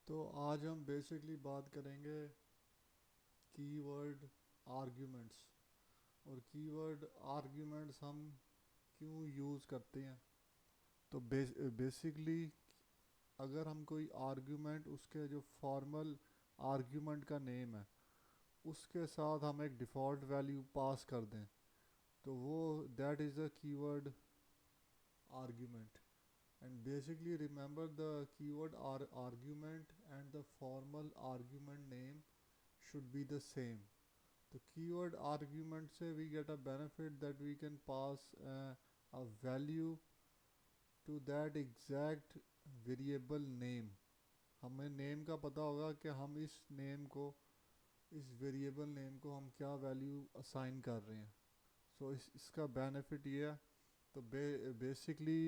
तो आज हम बेसिकली बात करेंगे कीवर्ड आर्ग्यूमेंट्स और कीवर्ड आर्ग्यूमेंट्स हम क्यों यूज़ करते हैं। तो बेसिकली अगर हम कोई आर्ग्यूमेंट उसके जो फॉर्मल आर्ग्यूमेंट का नेम है उसके साथ हम एक डिफ़ॉल्ट वैल्यू पास कर दें तो वो that is a keyword argument. And basically remember the keyword argument and the formal argument name should be the same. The keyword argument से we get a benefit that we can pass a value to that exact variable name. हमें name का पता होगा कि हम इस name को इस वेरिएबल नेम को हम क्या वैल्यू असाइन कर रहे हैं। इसका बेनिफिट ये है। तो बेसिकली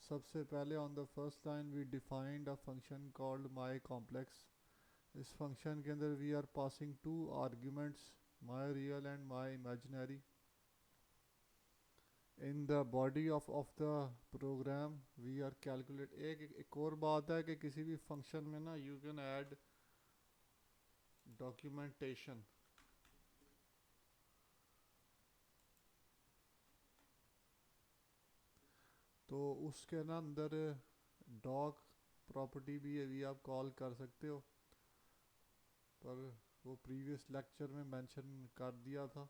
सबसे पहले on the first line we defined a function called my complex. इस फंक्शन के अंदर we are passing two arguments, my real and my imaginary. In the body of the program we are calculate. एक और बात है कि किसी भी फंक्शन में ना यू कैन ऐड डॉक्यूमेंटेशन। तो उसके ना अंदर डॉक प्रॉपर्टी भी आप कॉल कर सकते हो, पर वो प्रीवियस लेक्चर में मेंशन कर दिया था।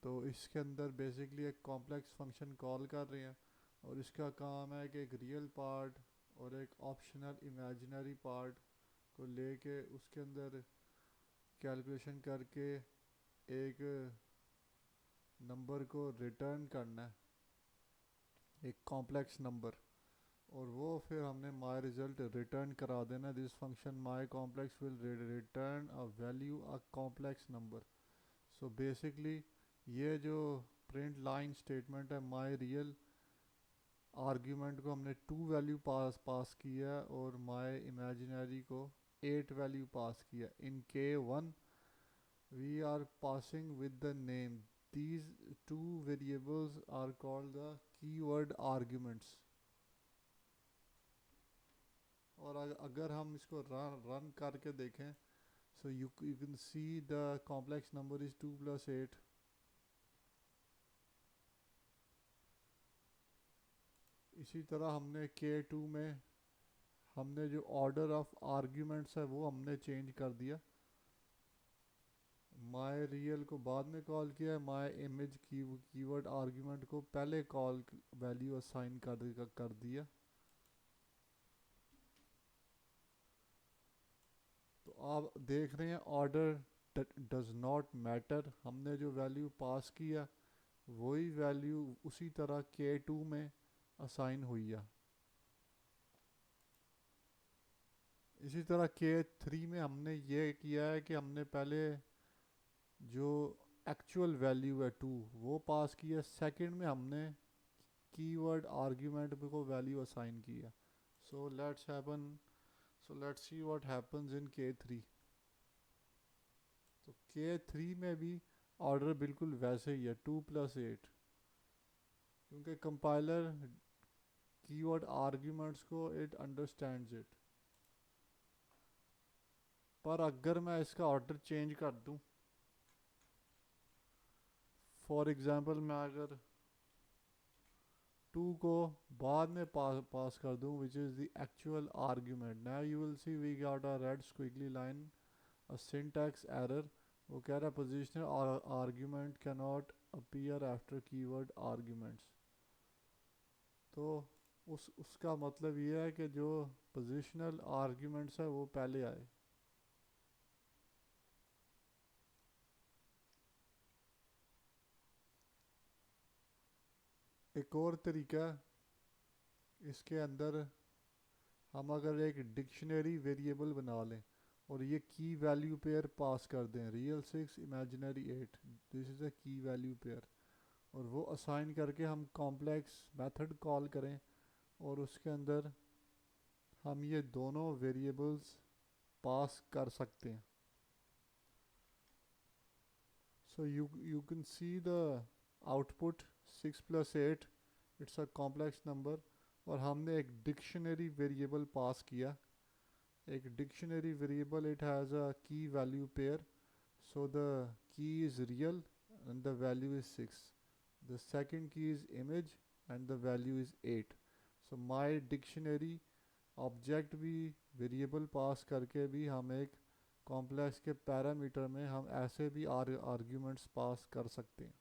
तो इसके अंदर बेसिकली एक कॉम्प्लेक्स फंक्शन कॉल कर रहे हैं और इसका काम है कि एक रियल पार्ट और एक ऑप्शनल इमेजिनरी पार्ट को लेके उसके अंदर कैलकुलेशन करके एक नंबर को रिटर्न करना है, एक कॉम्प्लेक्स नंबर। और वो फिर हमने माई रिजल्ट रिटर्न करा देना। This function my complex will return a value a complex number. So basically ये जो प्रिंट लाइन स्टेटमेंट है, माई रियल आर्ग्यूमेंट को हमने टू वैल्यू पास किया और माई इमेजिनरी को 8 वैल्यू पास किया। In K1 we are passing with the name. these two variables are called the keyword arguments। और अगर हम इसको रन करके देखें सो you can see the complex number is 2 + 8। इसी तरह हमने K2 में हमने जो ऑर्डर ऑफ आर्ग्यूमेंट्स है वो हमने चेंज कर दिया। माई रियल को बाद में कॉल किया, माई इमेज कीवर्ड आर्ग्यूमेंट को पहले कॉल वैल्यू असाइन कर दिया। तो आप देख रहे हैं ऑर्डर डज नॉट मैटर। हमने जो वैल्यू पास किया वही वैल्यू उसी तरह K2 में असाइन हुई है। इसी तरह K3 में हमने ये किया है कि हमने पहले जो एक्चुअल वैल्यू है 2 वो पास किया, सेकंड में हमने कीवर्ड आर्ग्यूमेंट को वैल्यू असाइन किया। So let's see what happens in K3। तो K3 में भी ऑर्डर बिल्कुल वैसे ही है, 2 + 8, क्योंकि कंपाइलर कीवर्ड आर्ग्यूमेंट्स को इट अंडरस्टैंड्स इट। पर अगर मैं इसका ऑर्डर चेंज कर दूं, फॉर एग्जांपल मैं अगर 2 को बाद में पास कर दूं which is the actual argument, now you will see we got a red squiggly line, a syntax error. वो कह रहा है positional argument can not appear after keyword arguments. तो उसका मतलब ये है कि जो पोजिशनल आर्ग्यूमेंट्स है वो पहले आए। एक और तरीका इसके अंदर, हम अगर एक डिक्शनरी वेरिएबल बना लें और ये की वैल्यू पेयर पास कर दें, real 6 imaginary 8, this is a key value pair, और वो असाइन करके हम कॉम्प्लेक्स मेथड कॉल करें और उसके अंदर हम ये दोनों वेरिएबल्स पास कर सकते हैं। So you can see the output 6 + 8, it's a complex number, और हमने एक डिक्शनरी वेरिएबल पास किया एक dictionary variable, it has a key value pair, so the key is real and the value is 6. The second key is image and the value is 8. So my dictionary object भी variable पास करके भी हम एक complex के parameter में हम ऐसे भी आर्ग्यूमेंट्स पास कर सकते हैं।